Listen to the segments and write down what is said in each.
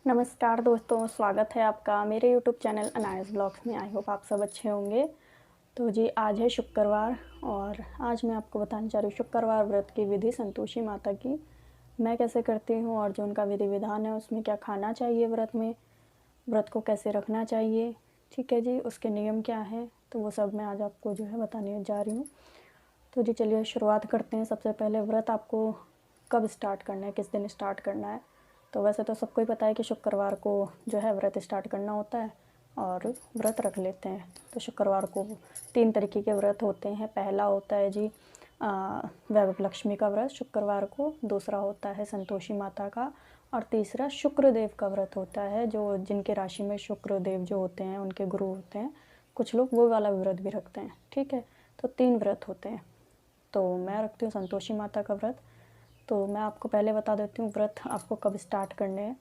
नमस्कार दोस्तों, स्वागत है आपका मेरे यूट्यूब चैनल अनायास ब्लॉग्स में। आई होप आप सब अच्छे होंगे। तो जी आज है शुक्रवार और आज मैं आपको बताने जा रही हूँ शुक्रवार व्रत की विधि संतोषी माता की। मैं कैसे करती हूँ और जो उनका विधि विधान है उसमें क्या खाना चाहिए व्रत में, व्रत को कैसे रखना चाहिए, ठीक है जी, उसके नियम क्या हैं, तो वो सब मैं आज आपको जो है बताने जा रही हूँ। तो जी चलिए शुरुआत करते हैं। सबसे पहले व्रत आपको कब स्टार्ट करना है, किस दिन स्टार्ट करना है। तो वैसे तो सबको ही पता है कि शुक्रवार को जो है व्रत स्टार्ट करना होता है और व्रत रख लेते हैं। तो शुक्रवार को 3 तरीके के व्रत होते हैं। पहला होता है जी वैभव लक्ष्मी का व्रत शुक्रवार को, दूसरा होता है संतोषी माता का और तीसरा शुक्रदेव का व्रत होता है। जो जिनके राशि में शुक्रदेव जो होते हैं उनके गुरु होते हैं, कुछ लोग वो वाला व्रत भी रखते हैं, ठीक है। तो 3 व्रत होते हैं। तो मैं रखती हूँ संतोषी माता का व्रत। तो मैं आपको पहले बता देती हूँ व्रत आपको कब स्टार्ट करने हैं,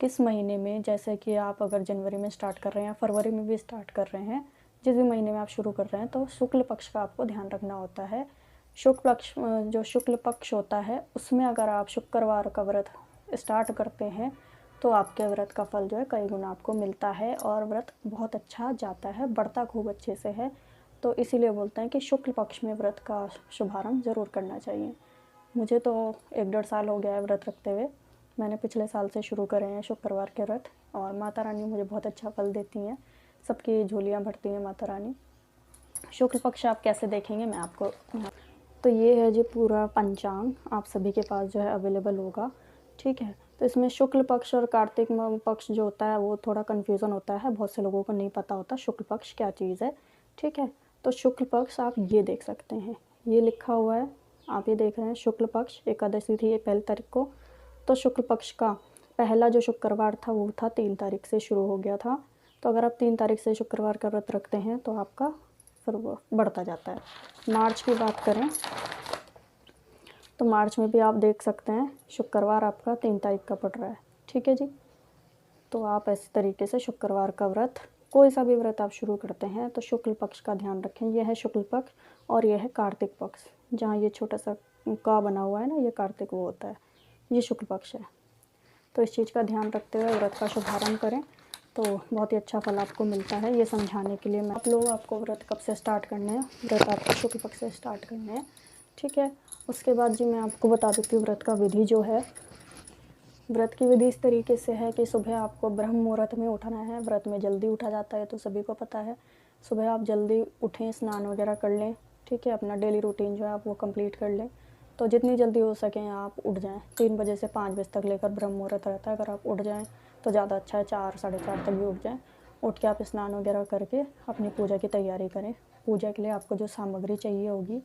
किस महीने में। जैसे कि आप अगर जनवरी में स्टार्ट कर रहे हैं या फरवरी में भी स्टार्ट कर रहे हैं, जिस भी महीने में आप शुरू कर रहे हैं, तो शुक्ल पक्ष का आपको ध्यान रखना होता है। शुक्ल पक्ष जो शुक्ल पक्ष होता है उसमें अगर आप शुक्रवार का व्रत स्टार्ट करते हैं तो आपके व्रत का फल जो है कई गुना आपको मिलता है और व्रत बहुत अच्छा जाता है, बढ़ता खूब अच्छे से है। तो इसीलिए बोलते हैं कि शुक्ल पक्ष में व्रत का शुभारंभ ज़रूर करना चाहिए। मुझे तो 1 डेढ़ साल हो गया है व्रत रखते हुए। मैंने पिछले साल से शुरू करे हैं शुक्रवार के व्रत और माता रानी मुझे बहुत अच्छा फल देती हैं, सबकी झोलियाँ भरती हैं माता रानी। शुक्ल पक्ष आप कैसे देखेंगे मैं आपको तो ये है जी पूरा पंचांग आप सभी के पास जो है अवेलेबल होगा, ठीक है। तो इसमें शुक्ल पक्ष और कार्तिक पक्ष जो होता है वो थोड़ा कन्फ्यूज़न होता है, बहुत से लोगों को नहीं पता होता शुक्ल पक्ष क्या चीज़ है, ठीक है। तो शुक्ल पक्ष आप ये देख सकते हैं, ये लिखा हुआ है, आप ये देख रहे हैं शुक्ल पक्ष। एकादशी थी ये 1 तारीख को, तो शुक्ल पक्ष का पहला जो शुक्रवार था वो था 3 तारीख से शुरू हो गया था। तो अगर आप 3 तारीख से शुक्रवार का व्रत रखते हैं तो आपका फिर वो बढ़ता जाता है। मार्च की बात करें तो मार्च में भी आप देख सकते हैं शुक्रवार आपका 3 तारीख का पड़ रहा है, ठीक है जी। तो आप इस तरीके से शुक्रवार का व्रत, कोई सा भी व्रत आप शुरू करते हैं तो शुक्ल पक्ष का ध्यान रखें। यह है शुक्ल पक्ष और यह है कार्तिक पक्ष। जहाँ ये छोटा सा का बना हुआ है ना, ये कार्तिक वो होता है, ये शुक्ल पक्ष है। तो इस चीज़ का ध्यान रखते हुए व्रत का शुभारंभ करें तो बहुत ही अच्छा फल आपको मिलता है। ये समझाने के लिए मैं आप लोग आपको व्रत कब से स्टार्ट करने हैं, व्रत आपको शुक्ल पक्ष से स्टार्ट करने हैं, ठीक है। उसके बाद जी मैं आपको बता देती हूँ व्रत का विधि जो है। व्रत की विधि इस तरीके से है कि सुबह आपको ब्रह्म मुहूर्त में उठना है। व्रत में जल्दी उठा जाता है तो सभी को पता है। सुबह आप जल्दी उठें, स्नान वगैरह कर लें, ठीक है, अपना डेली रूटीन जो है आप वो कंप्लीट कर लें। तो जितनी जल्दी हो सकें आप उठ जाएं। 3 बजे से 5 बजे तक लेकर ब्रह्म मुहूर्त रहता है, अगर आप उठ जाएं तो ज़्यादा अच्छा है। 4 साढ़े 4 तक भी उठ जाएं। उठ के आप स्नान वगैरह करके अपनी पूजा की तैयारी करें। पूजा के लिए आपको जो सामग्री चाहिए होगी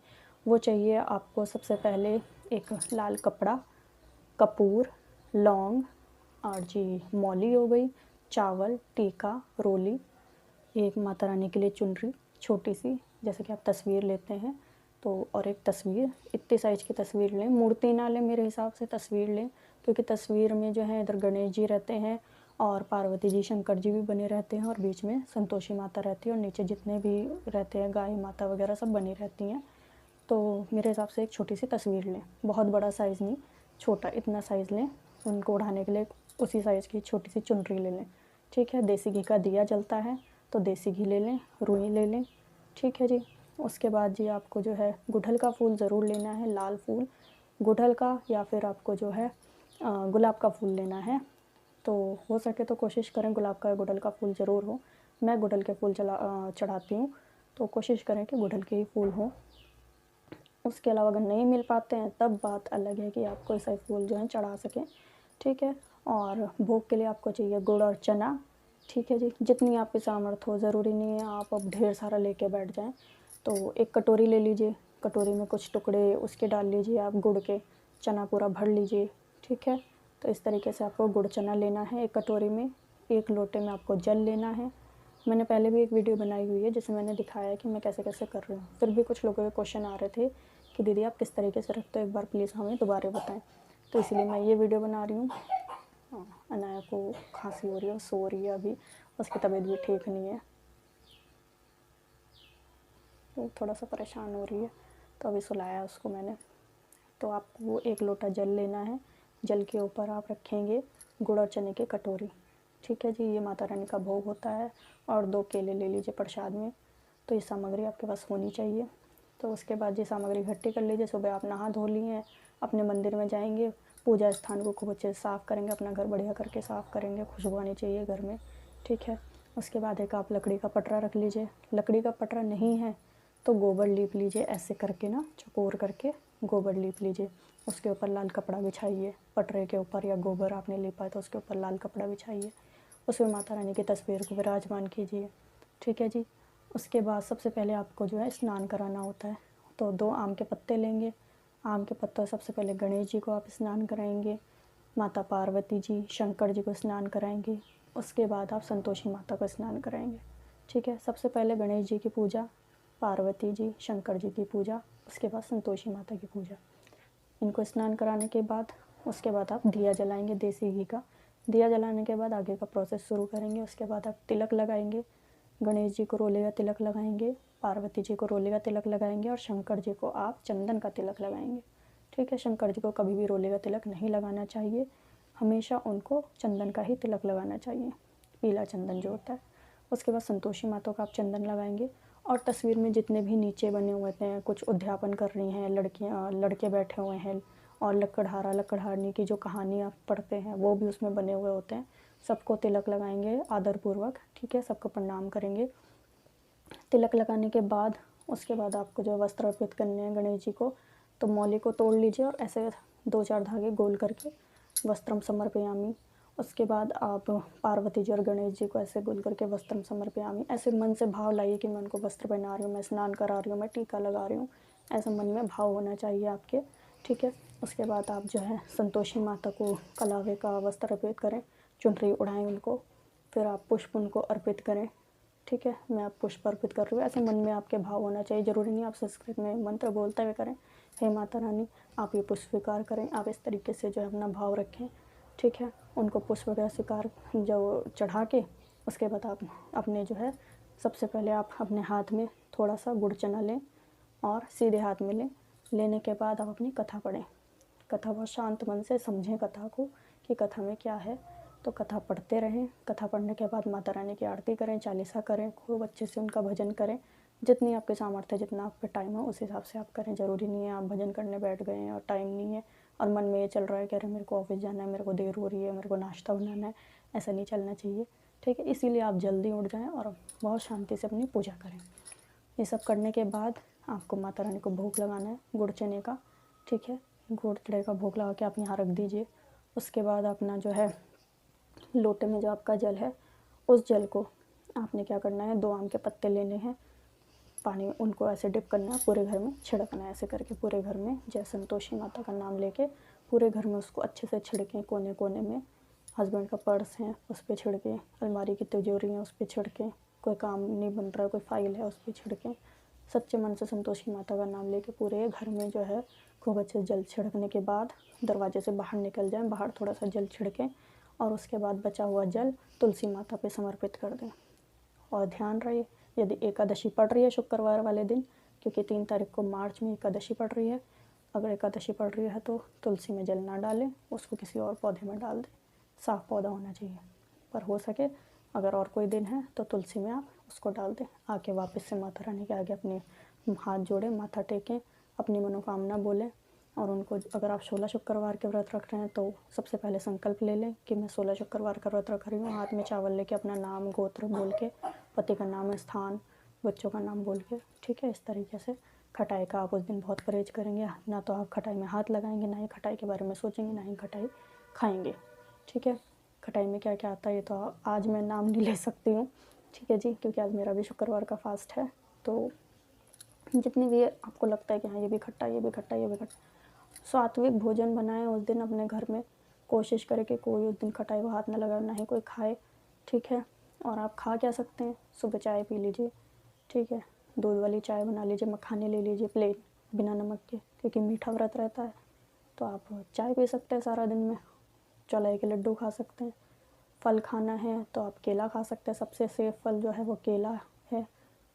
वो चाहिए आपको सबसे पहले एक लाल कपड़ा, कपूर, लौंग और जी मौली हो गई, चावल, टीका, रोली, एक माता रानी के लिए चुनरी छोटी सी, जैसे कि आप तस्वीर लेते हैं तो, और एक तस्वीर, इतनी साइज़ की तस्वीर लें। मूर्ति ना लें, मेरे हिसाब से तस्वीर लें, क्योंकि तस्वीर में जो है इधर गणेश जी रहते हैं और पार्वती जी शंकर जी भी बने रहते हैं और बीच में संतोषी माता रहती है और नीचे जितने भी रहते हैं गाय माता वगैरह सब बनी रहती हैं। तो मेरे हिसाब से एक छोटी सी तस्वीर लें, बहुत बड़ा साइज़ नहीं, छोटा इतना साइज़ लें। उनको उठाने के लिए उसी साइज़ की छोटी सी चुनरी ले लें, ठीक है। देसी घी का दिया जलता है तो देसी घी ले लें, रुई ले लें, ठीक है जी। उसके बाद जी आपको जो है गुड़हल का फूल ज़रूर लेना है, लाल फूल गुड़हल का, या फिर आपको जो है गुलाब का फूल लेना है। तो हो सके तो कोशिश करें गुलाब का गुड़हल का फूल ज़रूर हो। मैं गुड़हल के फूल चढ़ाती हूँ, तो कोशिश करें कि गुड़हल के ही फूल हों। उसके अलावा अगर नहीं मिल पाते हैं तब बात अलग है कि आप कोई सा फूल जो है चढ़ा सकें, ठीक है। और भोग के लिए आपको चाहिए गुड़ और चना, ठीक है जी। जितनी आपकी सामर्थ्य हो, ज़रूरी नहीं है आप अब ढेर सारा लेके बैठ जाएं। तो एक कटोरी ले लीजिए, कटोरी में कुछ टुकड़े उसके डाल लीजिए आप गुड़ के, चना पूरा भर लीजिए, ठीक है। तो इस तरीके से आपको गुड़ चना लेना है एक कटोरी में। 1 लोटे में आपको जल लेना है। मैंने पहले भी एक वीडियो बनाई हुई है जिसमें मैंने दिखाया है कि मैं कैसे कैसे कर रही हूँ। फिर भी कुछ लोगों के क्वेश्चन आ रहे थे कि दीदी आप किस तरीके से रखते हो, एक बार प्लीज़ हमें दोबारा बताएं। तो इसलिए मैं ये वीडियो बना रही हूँ। अनाया को खांसी हो रही है, सो रही है अभी, उसकी तबीयत भी ठीक नहीं है, तो थोड़ा सा परेशान हो रही है, तो अभी सुलाया उसको मैंने। तो आपको 1 लोटा जल लेना है। जल के ऊपर आप रखेंगे गुड़ और चने की कटोरी, ठीक है जी। ये माता रानी का भोग होता है। और 2 केले ले लीजिए प्रसाद में। तो ये सामग्री आपके पास होनी चाहिए। तो उसके बाद ये सामग्री इकट्ठी कर लीजिए। सुबह आप नहा धो लिए हैं, अपने मंदिर में जाएंगे, पूजा स्थान को खूब अच्छे से साफ़ करेंगे, अपना घर बढ़िया करके साफ़ करेंगे, खुशबू आनी चाहिए घर में, ठीक है। उसके बाद एक आप लकड़ी का पटरा रख लीजिए। लकड़ी का पटरा नहीं है तो गोबर लीप लीजिए, ऐसे करके ना चकोर करके गोबर लीप लीजिए। उसके ऊपर लाल कपड़ा बिछाइए, पटरे के ऊपर, या गोबर आपने लीपा है तो उसके ऊपर लाल कपड़ा बिछाइए। उसमें माता रानी की तस्वीर को विराजमान कीजिए, ठीक है जी। उसके बाद सबसे पहले आपको जो है स्नान कराना होता है। तो 2 आम के पत्ते लेंगे। आम के पत्तों सबसे पहले गणेश जी को आप स्नान कराएंगे, माता पार्वती जी, शंकर जी को स्नान कराएंगे। उसके बाद आप संतोषी माता को स्नान कराएंगे, ठीक है। सबसे पहले गणेश जी की पूजा, पार्वती जी, शंकर जी की पूजा, उसके बाद संतोषी माता की पूजा। इनको स्नान कराने के बाद उसके बाद आप दिया जलाएंगे देसी घी का। दिया जलाने के बाद आगे का प्रोसेस शुरू करेंगे। उसके बाद आप तिलक लगाएंगे। गणेश जी को रोले का तिलक लगाएंगे, पार्वती जी को रोले का तिलक लगाएंगे, और शंकर जी को आप चंदन का तिलक लगाएंगे, ठीक है। शंकर जी को कभी भी रोले का तिलक नहीं लगाना चाहिए, हमेशा उनको चंदन का ही तिलक लगाना चाहिए, पीला चंदन जो होता है। उसके बाद संतोषी माता को आप चंदन लगाएंगे। और तस्वीर में जितने भी नीचे बने हुए हैं, कुछ उद्यापन कर रही हैं लड़कियां, लड़के बैठे हुए हैं, और लकड़हारा लकड़हारनी की जो कहानी आप पढ़ते हैं वो भी उसमें बने हुए होते हैं, सबको तिलक लगाएंगे आदरपूर्वक, ठीक है। सबको प्रणाम करेंगे। तिलक लगाने के बाद उसके बाद आपको जो वस्त्र अर्पित करने हैं गणेश जी को, तो मौली को तोड़ लीजिए और ऐसे 2-4 धागे गोल करके वस्त्रम समर्पयामि। उसके बाद आप पार्वती जी और गणेश जी को ऐसे गोल करके वस्त्रम समर्पयामि, ऐसे मन से भाव लाइए कि मैं उनको वस्त्र पहना रही हूँ, मैं स्नान करा रही हूँ, मैं टीका लगा रही हूँ, ऐसे मन में भाव होना चाहिए आपके, ठीक है। उसके बाद आप जो है संतोषी माता को कलावे का वस्त्र अर्पित करें, चुनरी उड़ाएं उनको, फिर आप पुष्प उनको अर्पित करें, ठीक है। मैं आप पुष्प अर्पित कर रही हूँ, ऐसे मन में आपके भाव होना चाहिए। ज़रूरी नहीं आप संस्कृत में मंत्र बोलते हुए करें, हे माता रानी आप ये पुष्प स्वीकार करें, आप इस तरीके से जो है अपना भाव रखें, ठीक है। उनको पुष्प वगैरह स्वीकार जो चढ़ा के उसके बाद आप अपने जो है सबसे पहले आप अपने हाथ में थोड़ा सा गुड़ चना लें और सीधे हाथ में लें। लेने के बाद आप अपनी कथा पढ़ें। कथा बहुत शांत मन से समझें कथा को कि कथा में क्या है। तो कथा पढ़ते रहें। कथा पढ़ने के बाद माता रानी की आरती करें, चालीसा करें, खूब अच्छे से उनका भजन करें। जितनी आपके सामर्थ्य, जितना आप पे टाइम हो उस हिसाब से आप करें। ज़रूरी नहीं है आप भजन करने बैठ गए हैं और टाइम नहीं है और मन में ये चल रहा है कि अरे मेरे को ऑफिस जाना है, मेरे को देर हो रही है, मेरे को नाश्ता बनाना है, ऐसा नहीं चलना चाहिए, ठीक है। इसीलिए आप जल्दी उठ जाएँ और बहुत शांति से अपनी पूजा करें। ये सब करने के बाद आपको माता रानी को भोग लगाना है गुड़ चने का, ठीक है। गुड़ चने का भोग लगा के आप यहाँ रख दीजिए। उसके बाद अपना जो है लोटे में जो आपका जल है उस जल को आपने क्या करना है, 2 आम के पत्ते लेने हैं, पानी में उनको ऐसे डिप करना है, पूरे घर में छिड़कना है, ऐसे करके पूरे घर में जय संतोषी माता का नाम लेके पूरे घर में उसको अच्छे से छिड़कें। कोने कोने में हस्बैंड का पर्स है उस पर छिड़कें, अलमारी की तिजोरी है उस पर छिड़कें, कोई काम नहीं बन रहा है, कोई फाइल है उस पर छिड़कें। सच्चे मन से संतोषी माता का नाम लेके पूरे घर में जो है खूब अच्छे से जल छिड़कने के बाद दरवाजे से बाहर निकल जाएं, बाहर थोड़ा सा जल छिड़कें और उसके बाद बचा हुआ जल तुलसी माता पे समर्पित कर दें। और ध्यान रहे यदि एकादशी पड़ रही है शुक्रवार वाले दिन, क्योंकि 3 तारीख को मार्च में एकादशी पड़ रही है, अगर एकादशी पड़ रही है तो तुलसी में जल ना डालें, उसको किसी और पौधे में डाल दें, साफ़ पौधा होना चाहिए। पर हो सके अगर और कोई दिन है तो तुलसी में आप उसको डाल दें। आके वापस से माता रानी के आगे अपने हाथ जोड़ें, माथा टेकें, अपनी मनोकामना बोलें। और उनको अगर आप 16 शुक्रवार के व्रत रख रहे हैं तो सबसे पहले संकल्प ले लें कि मैं 16 शुक्रवार का व्रत रख रही हूँ। हाथ में चावल लेके अपना नाम गोत्र बोल के, पति का नाम, स्थान, बच्चों का नाम बोल के, ठीक है। इस तरीके से खटाई का आप उस दिन बहुत परहेज करेंगे। ना तो आप खटाई में हाथ लगाएंगे, ना ही खटाई के बारे में सोचेंगे, ना ही खटाई खाएंगे, ठीक है। खटाई में क्या क्या आता है ये तो आज मैं नाम नहीं ले सकती हूँ, ठीक है जी, क्योंकि आज मेरा भी शुक्रवार का फास्ट है। तो जितनी भी आपको लगता है कि हाँ ये भी खट्टा, ये भी खट्टा, ये भी खट्टा, सात्विक भोजन बनाएं उस दिन अपने घर में। कोशिश करें कि कोई उस दिन खटाई को हाथ ना लगाए, ना ही कोई खाए, ठीक है। और आप खा क्या सकते हैं, सुबह चाय पी लीजिए, ठीक है। दूध वाली चाय बना लीजिए, मखाने ले लीजिए प्लेन बिना नमक के, क्योंकि मीठा व्रत रहता है। तो आप चाय पी सकते हैं सारा दिन में, चौलाई के लड्डू खा सकते हैं। फल खाना है तो आप केला खा सकते हैं, सबसे सेफ फल जो है वो केला है,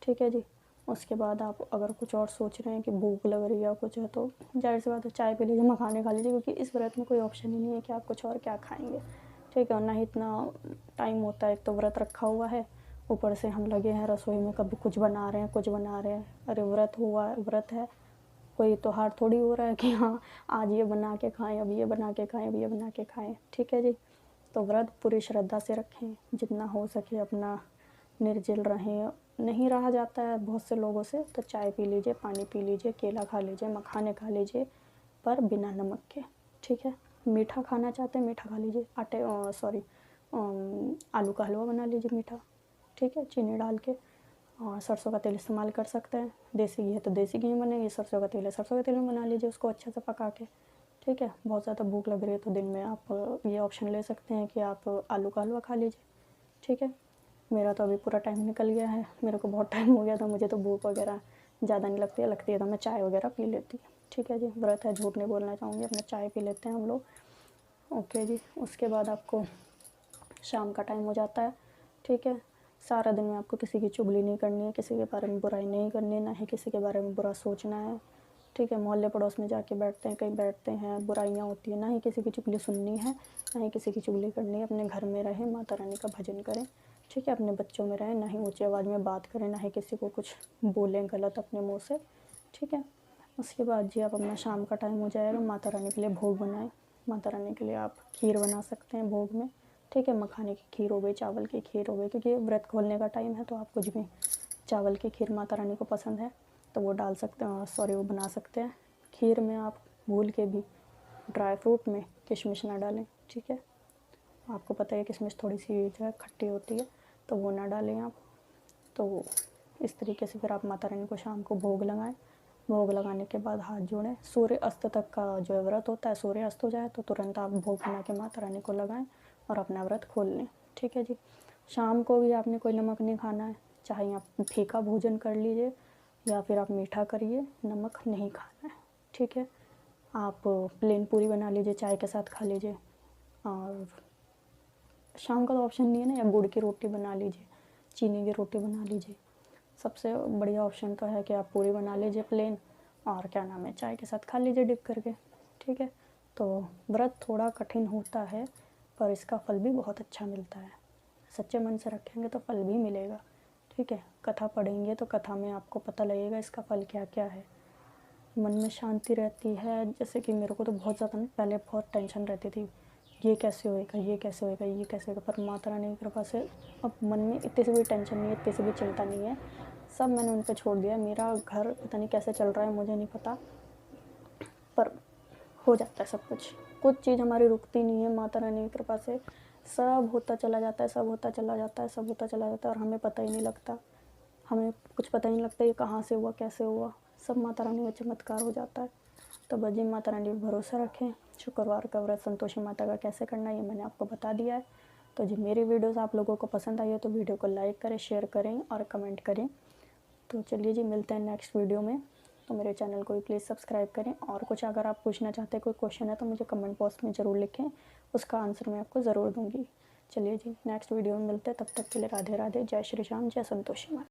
ठीक है जी। उसके बाद आप अगर कुछ और सोच रहे हैं कि भूख लग रही है कुछ है तो जाहिर सी बात है चाय पी लीजिए, मखाने खा लीजिए, क्योंकि इस व्रत में कोई ऑप्शन ही नहीं है कि आप कुछ और क्या खाएंगे, ठीक है। और ना ही इतना टाइम होता है, एक तो व्रत रखा हुआ है, ऊपर से हम लगे हैं रसोई में, कभी कुछ बना रहे हैं, कुछ बना रहे हैं। अरे व्रत हुआ है, व्रत है, कोई त्योहार थोड़ी हो रहा है कि हाँ आज ये बना के खाएं, अब ये बना के खाएं, अब ये बना के खाएं। ठीक है जी। तो व्रत पूरी श्रद्धा से रखें, जितना हो सके अपना निर्जल रहें। नहीं रहा जाता है बहुत से लोगों से, तो चाय पी लीजिए, पानी पी लीजिए, केला खा लीजिए, मखाने खा लीजिए, पर बिना नमक के। ठीक है। मीठा खाना चाहते हैं मीठा खा लीजिए, आलू का हलवा बना लीजिए मीठा, ठीक है, चीनी डाल के। और सरसों का तेल इस्तेमाल कर सकते हैं, देसी घी है तो देसी घी में बनेगी, सरसों का तेल है सरसों के तेल में बना लीजिए उसको अच्छे से पका के। ठीक है। बहुत ज़्यादा भूख लग रही है तो दिन में आप ये ऑप्शन ले सकते हैं कि आप आलू का हलवा खा लीजिए। ठीक है। मेरा तो अभी पूरा टाइम निकल गया है, मेरे को बहुत टाइम हो गया था, मुझे तो भूख वगैरह ज़्यादा नहीं लगती है तो मैं चाय वगैरह पी लेती हूँ। ठीक है जी। व्रत है, झूठ नहीं बोलना चाहूँगी, अपना चाय पी लेते हैं हम लोग। ओके जी। उसके बाद आपको शाम का टाइम हो जाता है। ठीक है। सारा दिन में आपको किसी की चुगली नहीं करनी है, किसी के बारे में बुराई नहीं करनी है, ना ही किसी के बारे में बुरा सोचना है। ठीक है। मोहल्ले पड़ोस में जाके बैठते हैं, कहीं बैठते हैं, बुराइयाँ होती हैं, ना ही किसी की चुगली सुननी है, ना ही किसी की चुगली करनी है। अपने घर में रहें, माता रानी का भजन करें। ठीक है। अपने बच्चों में रहें, ना ही ऊँची आवाज़ में बात करें, ना ही किसी को कुछ बोलें गलत अपने मुँह से। ठीक है। उसके बाद जी आप अपना शाम का टाइम हो जाएगा, माता रानी के लिए भोग बनाएं। माता रानी के लिए आप खीर बना सकते हैं भोग में। ठीक है। मखाने की खीर हो गई, चावल की खीर हो गई, क्योंकि व्रत खोलने का टाइम है तो आप कुछ भी चावल की खीर माता रानी को पसंद है तो वो डाल सकते हैं, वो बना सकते हैं। खीर में आप भूल के भी ड्राई फ्रूट में किशमिश ना डालें। ठीक है। आपको पता है किशमिश थोड़ी सी जो है खट्टी होती है, तो वो ना डालें आप। तो इस तरीके से फिर आप माता रानी को शाम को भोग लगाएं। भोग लगाने के बाद हाथ जोड़ें। सूर्य अस्त तक का जो है व्रत होता है, सूर्य अस्त हो जाए तो तुरंत आप भोग बना के माता रानी को लगाएं और अपना व्रत खोल लें। ठीक है जी। शाम को भी आपने कोई नमक नहीं खाना है, चाहे आप फीका भोजन कर लीजिए या फिर आप मीठा करिए, नमक नहीं खाना है। ठीक है। आप प्लेन पूरी बना लीजिए, चाय के साथ खा लीजिए। और शाम का तो ऑप्शन नहीं है ना, या गुड़ की रोटी बना लीजिए, चीनी की रोटी बना लीजिए। सबसे बढ़िया ऑप्शन तो है कि आप पूरी बना लीजिए प्लेन, और क्या नाम है, चाय के साथ खा लीजिए डिप करके। ठीक है। तो व्रत थोड़ा कठिन होता है, पर इसका फल भी बहुत अच्छा मिलता है। सच्चे मन से रखेंगे तो फल भी मिलेगा। ठीक है। कथा पढ़ेंगे तो कथा में आपको पता लगेगा इसका फल क्या क्या है। मन में शांति रहती है। जैसे कि मेरे को तो बहुत ज़्यादा ना पहले बहुत टेंशन रहती थी, ये कैसे होएगा, ये कैसे होएगा, ये कैसे होएगा, पर माता रानी की कृपा से अब मन में इतनी सी भी टेंशन नहीं है, इतनी सी भी चिंता नहीं है, सब मैंने उन पे छोड़ दिया। मेरा घर पता नहीं कैसे चल रहा है, मुझे नहीं पता, पर हो जाता है सब कुछ। कुछ चीज़ हमारी रुकती नहीं है, माता रानी की कृपा से सब होता चला जाता है, सब होता चला जाता है, सब होता चला जाता है, और हमें पता ही नहीं लगता। हमें कुछ पता ही नहीं लगता ये कहाँ से हुआ, कैसे हुआ, सब माता रानी का चमत्कार हो जाता है। तो बस जी माता रानी पर भरोसा रखें। शुक्रवार का व्रत संतोषी माता का कैसे करना है ये मैंने आपको बता दिया है। तो जी मेरी वीडियोस आप लोगों को पसंद आई है तो वीडियो को लाइक करें, शेयर करें और कमेंट करें। तो चलिए जी मिलते हैं नेक्स्ट वीडियो में। तो मेरे चैनल को भी प्लीज़ सब्सक्राइब करें, और कुछ अगर आप पूछना चाहते हैं, कोई क्वेश्चन है तो मुझे कमेंट बॉक्स में ज़रूर लिखें, उसका आंसर मैं आपको ज़रूर दूँगी। चलिए जी नेक्स्ट वीडियो में मिलते हैं, तब तक के लिए राधे राधे, जय श्री राम, जय संतोषी माता।